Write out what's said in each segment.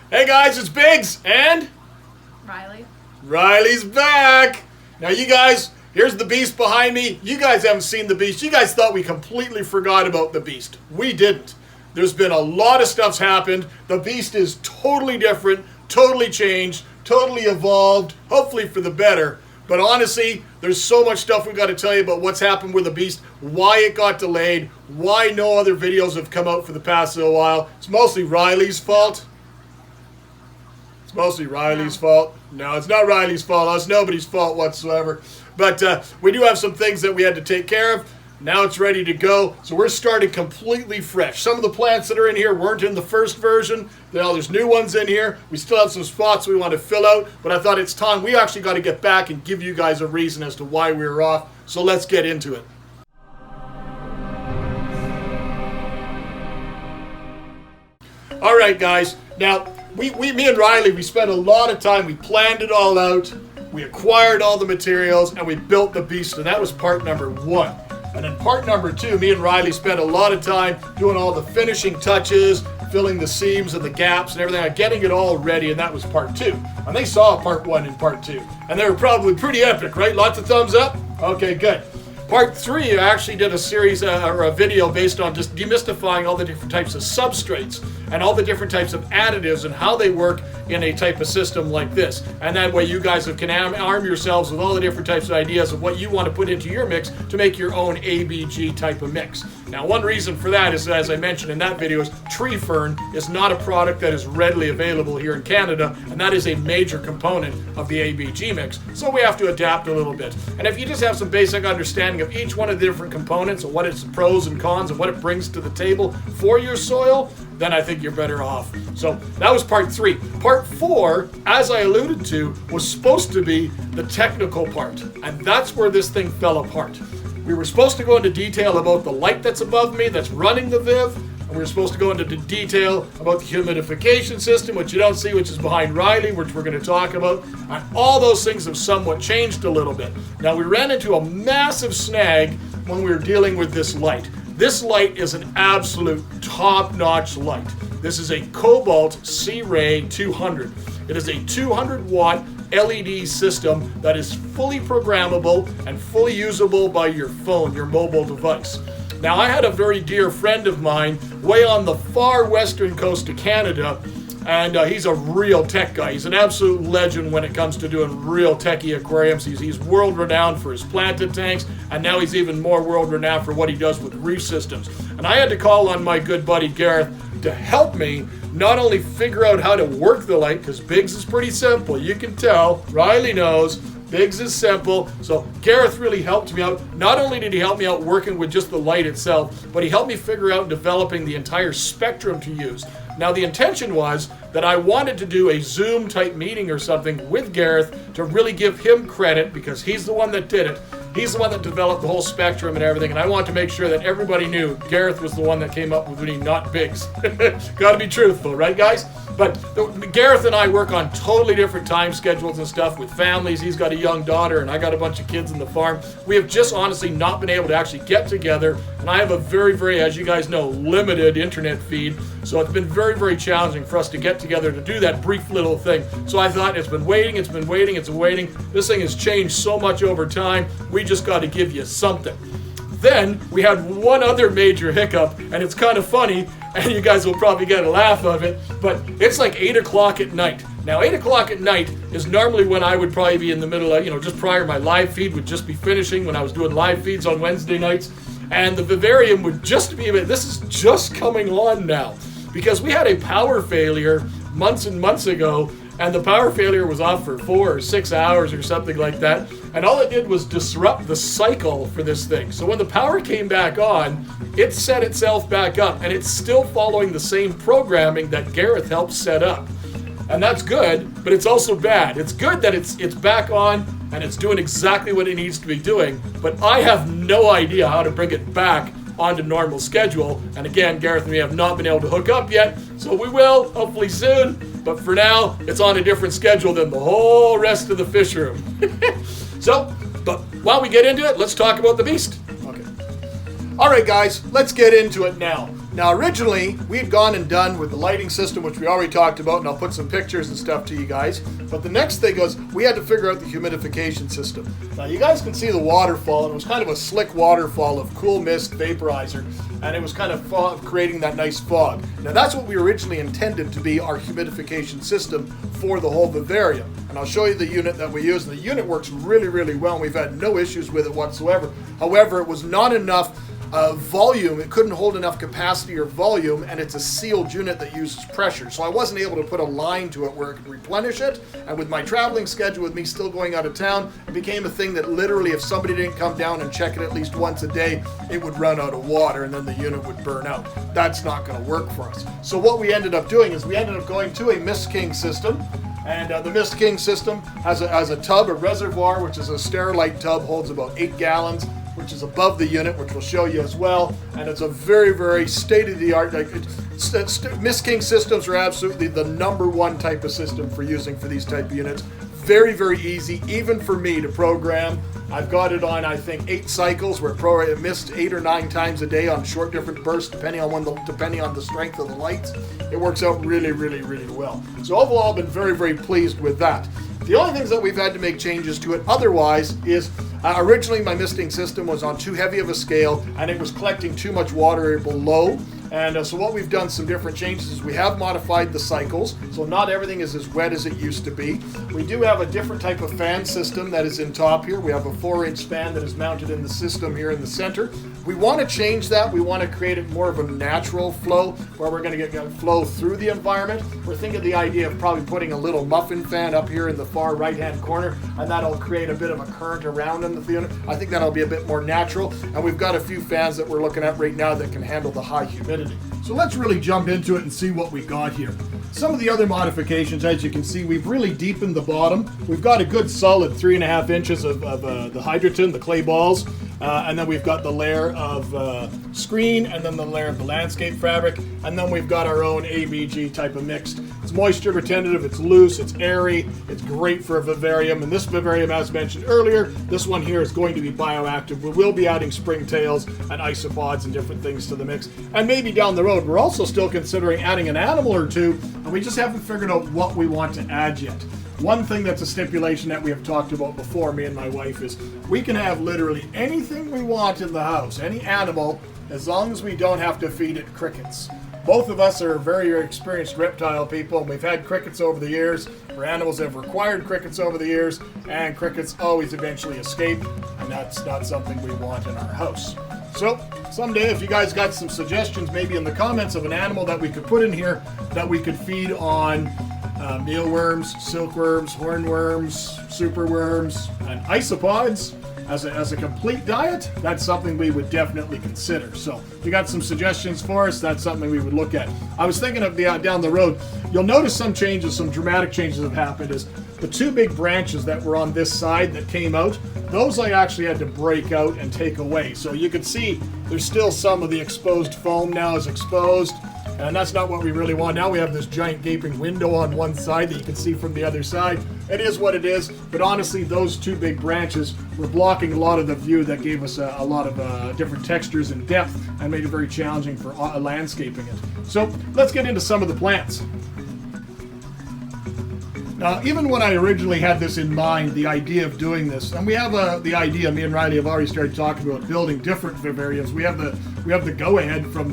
Hey guys, it's Biggs and Riley. Riley's back. Now you guys, here's the beast behind me. You guys haven't seen the beast. You guys thought we completely forgot about the beast. We didn't. There's been a lot of stuff's happened. The beast is totally different, totally changed, totally evolved, hopefully for the better. But honestly, there's so much stuff we got to tell you about what's happened with the beast, why it got delayed, why no other videos have come out for the past little while. It's mostly Riley's fault. It's mostly Riley's fault. No, it's not Riley's fault. It's nobody's fault whatsoever. But we do have some things that we had to take care of. Now it's ready to go. So we're starting completely fresh. Some of the plants that are in here weren't in the first version. Now there's new ones in here. We still have some spots we want to fill out. But I thought it's time. We actually got to get back and give you guys a reason as to why we were off. So let's get into it. All right, guys. Now, me and Riley, we spent a lot of time. We planned it all out. We acquired all the materials, and we built the beast. And that was part number one. And in part number two, me and Riley spent a lot of time doing all the finishing touches, filling the seams and the gaps and everything, getting it all ready, and that was part two. And they saw part one and part two. And they were probably pretty epic, right? Lots of thumbs up? Okay, good. Part three, I actually did a series or a video based on just demystifying all the different types of substrates and all the different types of additives and how they work in a type of system like this. And that way you guys can arm yourselves with all the different types of ideas of what you want to put into your mix to make your own ABG type of mix. Now, one reason for that is, as I mentioned in that video, is tree fern is not a product that is readily available here in Canada, and that is a major component of the ABG mix. So we have to adapt a little bit. And if you just have some basic understanding of each one of the different components and what its pros and cons and what it brings to the table for your soil, then I think you're better off. So that was part three. Part four, as I alluded to, was supposed to be the technical part. And that's where this thing fell apart. We were supposed to go into detail about the light that's above me that's running the Viv. And we were supposed to go into detail about the humidification system, which you don't see, which is behind Riley, which we're going to talk about. And all those things have somewhat changed a little bit. Now, we ran into a massive snag when we were dealing with this light. This light is an absolute top-notch light. This is a Cobalt C-Ray 200. It is a 200-watt LED system that is fully programmable and fully usable by your phone, your mobile device. Now, I had a very dear friend of mine way on the far western coast of Canada, and he's a real tech guy. He's an absolute legend when it comes to doing real techie aquariums. He's world-renowned for his planted tanks, and now he's even more world-renowned for what he does with reef systems. And I had to call on my good buddy Gareth to help me not only figure out how to work the light, because Biggs is pretty simple. You can tell. Riley knows. Biggs is simple. So Gareth really helped me out. Not only did he help me out working with just the light itself, but he helped me figure out developing the entire spectrum to use. Now, the intention was that I wanted to do a Zoom type meeting or something with Gareth to really give him credit, because he's the one that did it. He's the one that developed the whole spectrum and everything, and I want to make sure that everybody knew Gareth was the one that came up with me, not Biggs. Gotta be truthful, right, guys? But Gareth and I work on totally different time schedules and stuff with families. He's got a young daughter, and I got a bunch of kids in the farm. We have just honestly not been able to actually get together, and I have a very, as you guys know, limited internet feed. So it's been very, challenging for us to get together to do that brief little thing. So I thought, it's been waiting. This thing has changed so much over time. We just got to give you something. Then we had one other major hiccup, and it's kind of funny, and you guys will probably get a laugh of it, but it's like 8 o'clock at night. Now, 8 o'clock at night is normally when I would probably be in the middle of, just prior, my live feed would just be finishing when I was doing live feeds on Wednesday nights, and the vivarium would just be, this is just coming on now, because we had a power failure months and months ago, and the power failure was off for 4 or 6 hours or something like that. And all it did was disrupt the cycle for this thing. So when the power came back on, it set itself back up, and it's still following the same programming that Gareth helped set up. And that's good, but it's also bad. It's good that it's back on and it's doing exactly what it needs to be doing, but I have no idea how to bring it back onto normal schedule. And again, Gareth and me have not been able to hook up yet, so we will, hopefully soon. But for now, it's on a different schedule than the whole rest of the fish room. But while we get into it, let's talk about the beast. Okay. All right, guys, let's get into it now. Now originally, we had gone and done with the lighting system, which we already talked about, and I'll put some pictures and stuff to you guys. But the next thing was, we had to figure out the humidification system. Now you guys can see the waterfall, and it was kind of a slick waterfall of cool mist vaporizer, and it was kind of creating that nice fog. Now that's what we originally intended to be our humidification system for the whole vivarium. And I'll show you the unit that we use. The unit works really, really well, and we've had no issues with it whatsoever. However, it was not enough volume. It couldn't hold enough capacity or volume, and it's a sealed unit that uses pressure. So I wasn't able to put a line to it where it could replenish it. And with my traveling schedule, with me still going out of town, it became a thing that literally, if somebody didn't come down and check it at least once a day, it would run out of water and then the unit would burn out. That's not going to work for us. So what we ended up doing is we ended up going to a Mist King system. And the Mist King system has a tub, a reservoir, which is a Sterilite tub, holds about 8 gallons, which is above the unit, which we'll show you as well. And it's a very, very state-of-the-art. Mist King systems are absolutely the #1 type of system for using for these type of units. Very, very easy, even for me to program. I've got it on, I think, 8 cycles where it missed 8 or 9 times a day on short different bursts, depending on the strength of the lights. It works out really, really, really well. So overall, I've been very, very pleased with that. The only things that we've had to make changes to it otherwise is originally my misting system was on too heavy of a scale and it was collecting too much water below. And so what we've done, some different changes, is we have modified the cycles, so not everything is as wet as it used to be. We do have a different type of fan system that is in top here. We have a 4-inch fan that is mounted in the system here in the center. We want to change that. We want to create it more of a natural flow where we're going to get flow through the environment. We're thinking the idea of probably putting a little muffin fan up here in the far right-hand corner, and that'll create a bit of a current around in the unit. I think that'll be a bit more natural, and we've got a few fans that we're looking at right now that can handle the high humidity. So let's really jump into it and see what we got here. Some of the other modifications, as you can see, we've really deepened the bottom. We've got a good solid 3.5 inches of the hydrogen, the clay balls, and then we've got the layer of screen, and then the layer of the landscape fabric, and then we've got our own ABG type of mixed. It's moisture retentive, it's loose, it's airy, it's great for a vivarium, and this vivarium, as mentioned earlier, this one here is going to be bioactive. We will be adding springtails and isopods and different things to the mix, and maybe down the road we're also still considering adding an animal or two, and we just haven't figured out what we want to add yet. One thing that's a stipulation that we have talked about before, me and my wife, is we can have literally anything we want in the house, any animal, as long as we don't have to feed it crickets. Both of us are very experienced reptile people, and we've had crickets over the years, or animals that have required crickets over the years, and crickets always eventually escape, and that's not something we want in our house. So someday, if you guys got some suggestions, maybe in the comments, of an animal that we could put in here that we could feed on mealworms, silkworms, hornworms, superworms, and isopods as a complete diet, that's something we would definitely consider. So if you got some suggestions for us, that's something we would look at. I was thinking of down the road, you'll notice some changes, some dramatic changes have happened. Is the 2 big branches that were on this side that came out, those I actually had to break out and take away. So you can see there's still some of the exposed foam now is exposed, and that's not what we really want. Now we have this giant gaping window on one side that you can see from the other side. It is what it is, but honestly those 2 big branches were blocking a lot of the view that gave us a lot of different textures and depth and made it very challenging for landscaping it. So let's get into some of the plants. Now, even when I originally had this in mind, the idea of doing this, and we have the idea, me and Riley have already started talking about building different vivariums. We have the go-ahead from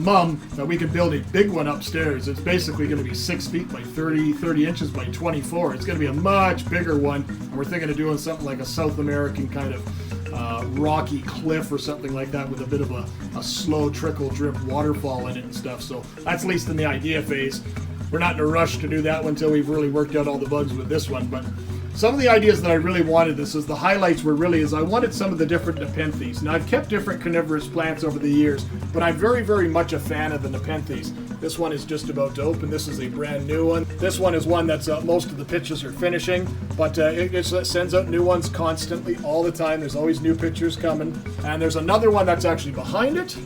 Mum, that we can build a big one upstairs. It's basically going to be 6 feet by 30 inches by 24. It's going to be a much bigger one, and we're thinking of doing something like a South American kind of rocky cliff or something like that with a bit of a slow trickle drip waterfall in it and stuff. So that's at least in the idea phase. We're not in a rush to do that one until we've really worked out all the bugs with this one, but some of the ideas that I really wanted, the highlights were really, I wanted some of the different nepenthes. Now I've kept different carnivorous plants over the years, but I'm very, very much a fan of the nepenthes. This one is just about to open. This is a brand new one. This one is one that's most of the pitches are finishing, but it sends out new ones constantly, all the time. There's always new pictures coming. And there's another one that's actually behind it.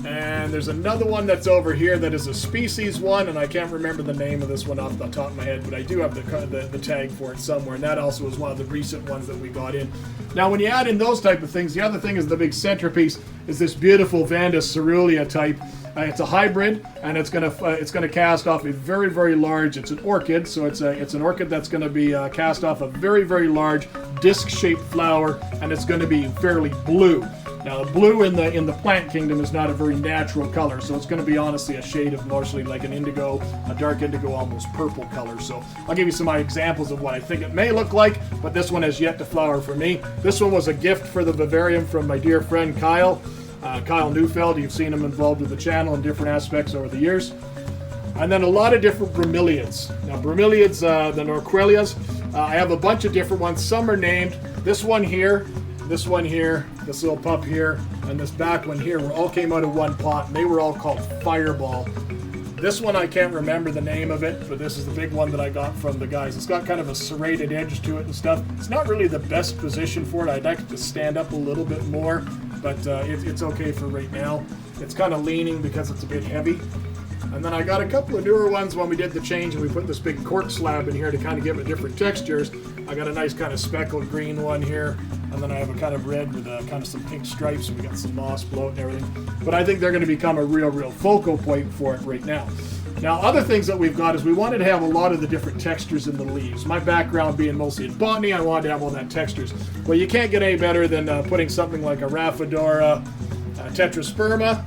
And there's another one that's over here that is a species one, and I can't remember the name of this one off the top of my head, but I do have the tag for it somewhere, and that also is one of the recent ones that we got in. Now, when you add in those type of things, the other thing is the big centerpiece is this beautiful Vanda cerulean type It's a hybrid, and it's gonna cast off a very, very large. It's an orchid, so it's an orchid that's going to be cast off a very, very large disc-shaped flower, and it's going to be fairly blue. Now, blue in the plant kingdom is not a very natural color, so it's going to be honestly a shade of mostly like an indigo, a dark indigo, almost purple color. So I'll give you some examples of what I think it may look like, but this one has yet to flower for me. This one was a gift for the vivarium from my dear friend Kyle. Kyle Neufeld. You've seen him involved with the channel in different aspects over the years. And then a lot of different bromeliads. Now, bromeliads, the Norquelias, I have a bunch of different ones. Some are named. This one here, this little pup here, and this back one here all came out of one pot, and they were all called Fireball. This one, I can't remember the name of it, but this is the big one that I got from the guys. It's got kind of a serrated edge to it and stuff. It's not really the best position for it. I'd like it to stand up a little bit more, but it's okay for right now. It's kind of leaning because it's a bit heavy. And then I got a couple of newer ones when we did the change and we put this big cork slab in here to kind of give it different textures. I got a nice kind of speckled green one here, and then I have a kind of red with kind of some pink stripes, and we got some moss below it and everything. But I think they're going to become a real focal point for it right now. Now, other things that we've got is we wanted to have a lot of the different textures in the leaves. My background being mostly in botany, I wanted to have all that textures. Well, you can't get any better than putting something like a Rhaphodora tetrasperma.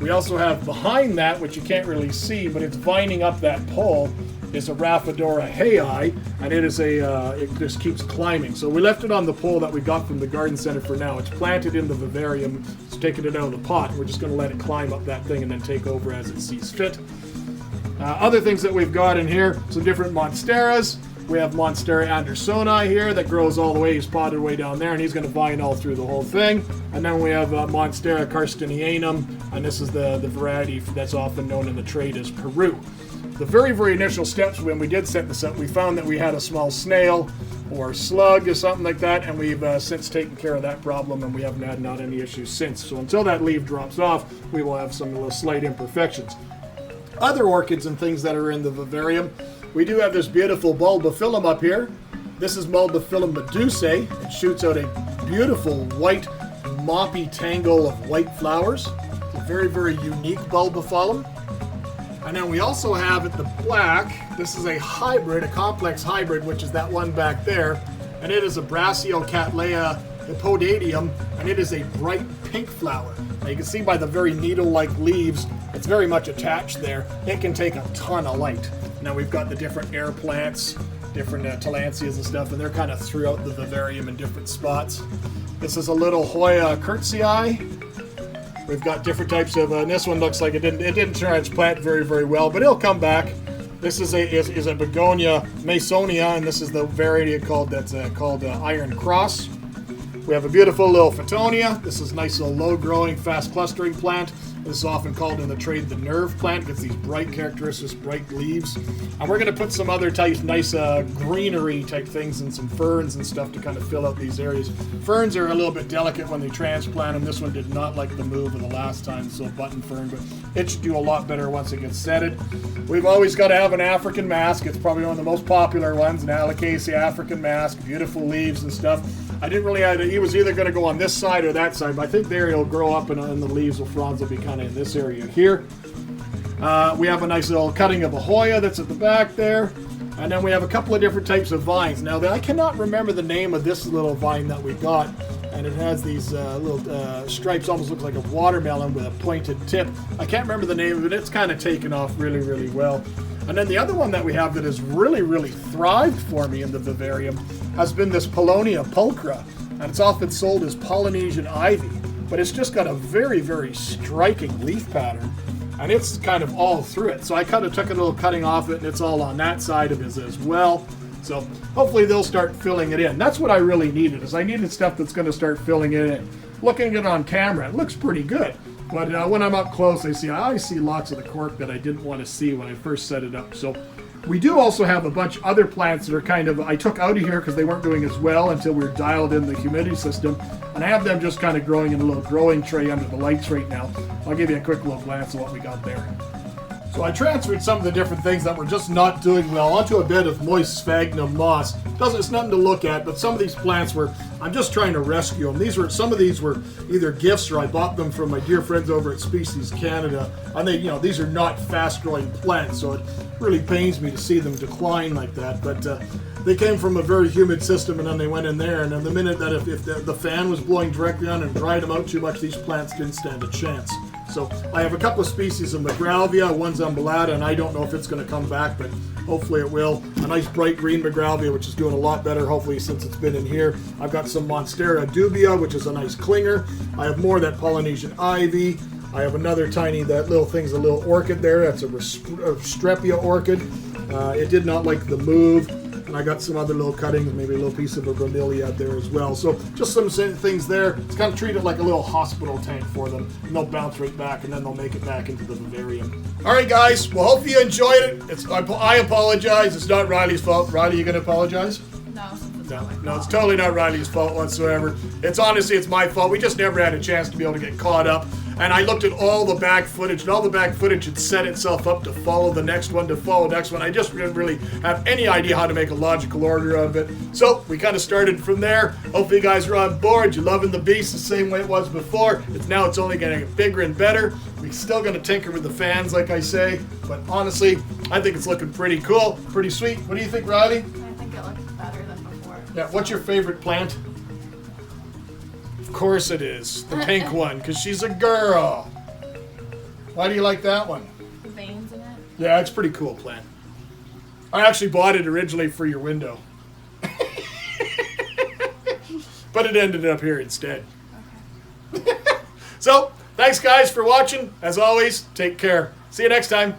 We also have behind that, which you can't really see, but it's vining up that pole, is a Rhaphodora hayi, and it is it just keeps climbing. So we left it on the pole that we got from the garden center for now. It's planted in the vivarium. It's taking it out of the pot. We're just going to let it climb up that thing and then take over as it sees fit. Other things that we've got in here, some different monsteras. We have Monstera andersoni here that grows all the way. He's potted way down there, and he's going to vine all through the whole thing. And then we have Monstera carstinianum, and this is the variety that's often known in the trade as Peru. The very initial steps when we did set this up, we found that we had a small snail or slug or something like that, and we've since taken care of that problem, and we haven't had not any issues since. So until that leaf drops off, we will have some little slight imperfections. Other orchids and things that are in the vivarium, we do have this beautiful bulbophyllum up here. This is Bulbophyllum medusae. It shoots out a beautiful white moppy tangle of white flowers. It's a very unique bulbophyllum. And then we also have at the black, this is a hybrid, a complex hybrid, which is that one back there. And it is a Braciocattleya hippodadium, and it is a bright pink flower. Now you can see by the very needle-like leaves, it's very much attached there. It can take a ton of light. Now we've got the different air plants, different tillandsias and stuff, and they're kind of throughout the vivarium in different spots. This is a little Hoya Kurtzii. We've got different types of, and this one looks like it didn't transplant very well, but it'll come back. This is a Begonia masonia, and this is the variety called Iron Cross. We have a beautiful little Fittonia. This is a nice little low-growing, fast-clustering plant. This is often called in the trade the nerve plant. It gets these bright characteristics, bright leaves. And we're going to put some other nice greenery type things and some ferns and stuff to kind of fill out these areas. Ferns are a little bit delicate when they transplant them. This one did not like the move of the last time, so button fern, but it should do a lot better once it gets setted. We've always got to have an African mask. It's probably one of the most popular ones, an Alocasia African mask, beautiful leaves and stuff. I didn't really have he was either going to go on this side or that side, but I think there he'll grow up and the leaves or fronds will be kind of in this area here. We have a nice little cutting of a Hoya that's at the back there. And then we have a couple of different types of vines. Now, I cannot remember the name of this little vine that we got. And it has these little stripes, almost looks like a watermelon with a pointed tip. I can't remember the name of it. It's kind of taken off really well. And then the other one that we have that has really thrived for me in the vivarium has been this Paulownia pulchra. And it's often sold as Polynesian ivy. But it's just got a very striking leaf pattern. And it's kind of all through it. So I kind of took a little cutting off it, and it's all on that side of it as well. So hopefully they'll start filling it in. That's what I really needed, is I needed stuff that's going to start filling it in. Looking at it on camera, it looks pretty good. But when I'm up close, I see lots of the cork that I didn't want to see when I first set it up. So we do also have a bunch of other plants that are kind of, I took out of here because they weren't doing as well until we were dialed in the humidity system. And I have them just kind of growing in a little growing tray under the lights right now. I'll give you a quick little glance of what we got there. So I transferred some of the different things that were just not doing well onto a bed of moist sphagnum moss. It's nothing to look at, but some of these plants I'm just trying to rescue them. Some of these were either gifts or I bought them from my dear friends over at Species Canada. And these are not fast-growing plants, so it really pains me to see them decline like that. But they came from a very humid system, and then they went in there. And then the minute that if the fan was blowing directly on and dried them out too much, these plants didn't stand a chance. So I have a couple of species of Magralvia, one's umbellata, and I don't know if it's going to come back, but hopefully it will. A nice bright green Magralvia, which is doing a lot better, hopefully, since it's been in here. I've got some Monstera dubia, which is a nice clinger. I have more of that Polynesian ivy. I have another that little thing's a little orchid there. That's a Strepia orchid. It did not like the move. And I got some other little cuttings, maybe a little piece of a bromeliad out there as well. So just some things there. It's kind of treated like a little hospital tank for them. And they'll bounce right back, and then they'll make it back into the vivarium. All right, guys. Well, hopefully you enjoyed it. I apologize. It's not Riley's fault. Riley, you going to apologize? No, it's totally not Riley's fault whatsoever. It's my fault. We just never had a chance to be able to get caught up. And I looked at all the back footage, and all the back footage had set itself up to follow the next one, I just didn't really have any idea how to make a logical order of it. So we kind of started from there. Hopefully you guys are on board. You're loving the beast the same way it was before. It's only going to get bigger and better. We're still going to tinker with the fans, like I say. But honestly, I think it's looking pretty cool, pretty sweet. What do you think, Riley? I think it looks better than before. Yeah, what's your favorite plant? Of course it is. The pink one, because she's a girl. Why do you like that one? The veins in it? Yeah, it's a pretty cool plant. I actually bought it originally for your window. But it ended up here instead. Okay. So, thanks guys for watching. As always, take care. See you next time.